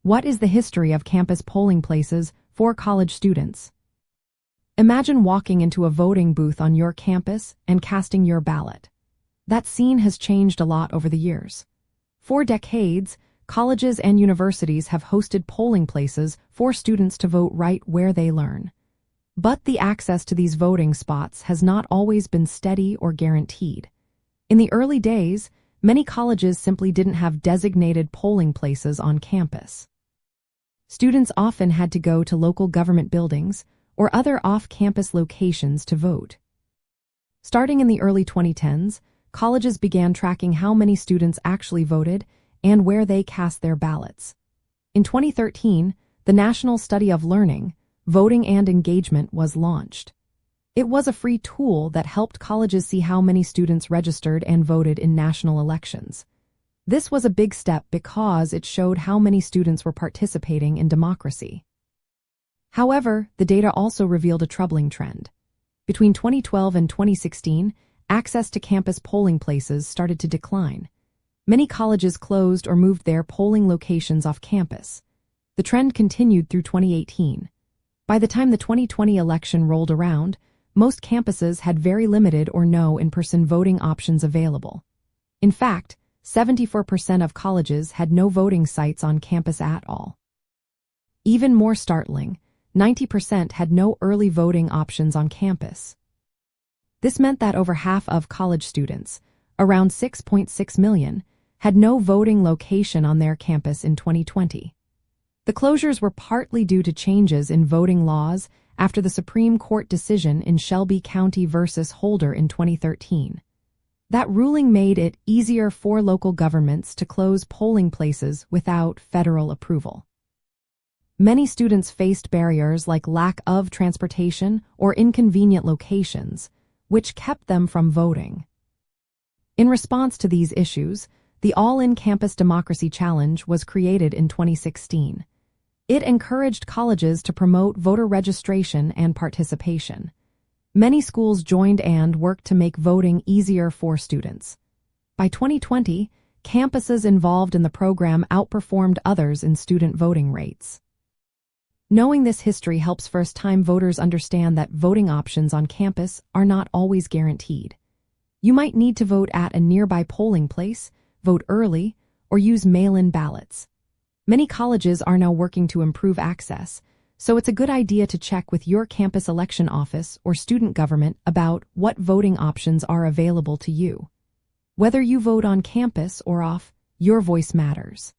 What is the history of campus polling places for college students? Imagine walking into a voting booth on your campus and casting your ballot. That scene has changed a lot over the years. For decades, colleges and universities have hosted polling places for students to vote right where they learn. But the access to these voting spots has not always been steady or guaranteed. In the early days, many colleges simply didn't have designated polling places on campus. Students often had to go to local government buildings or other off-campus locations to vote. Starting in the early 2010s, colleges began tracking how many students actually voted and where they cast their ballots. In 2013, the National Study of Learning, Voting and Engagement was launched. It was a free tool that helped colleges see how many students registered and voted in national elections. This was a big step because it showed how many students were participating in democracy. However, the data also revealed a troubling trend. Between 2012 and 2016, access to campus polling places started to decline. Many colleges closed or moved their polling locations off campus. The trend continued through 2018. By the time the 2020 election rolled around, most campuses had very limited or no in-person voting options available. In fact, 74% of colleges had no voting sites on campus at all. Even more startling, 90% had no early voting options on campus. This meant that over half of college students, around 6.6 million, had no voting location on their campus in 2020. The closures were partly due to changes in voting laws after the Supreme Court decision in Shelby County versus Holder in 2013. That ruling made it easier for local governments to close polling places without federal approval. Many students faced barriers like lack of transportation or inconvenient locations, which kept them from voting. In response to these issues, the All-in-Campus Democracy Challenge was created in 2016. It encouraged colleges to promote voter registration and participation. Many schools joined and worked to make voting easier for students. By 2020, campuses involved in the program outperformed others in student voting rates. Knowing this history helps first-time voters understand that voting options on campus are not always guaranteed. You might need to vote at a nearby polling place, vote early, or use mail-in ballots. Many colleges are now working to improve access, so it's a good idea to check with your campus election office or student government about what voting options are available to you. Whether you vote on campus or off, your voice matters.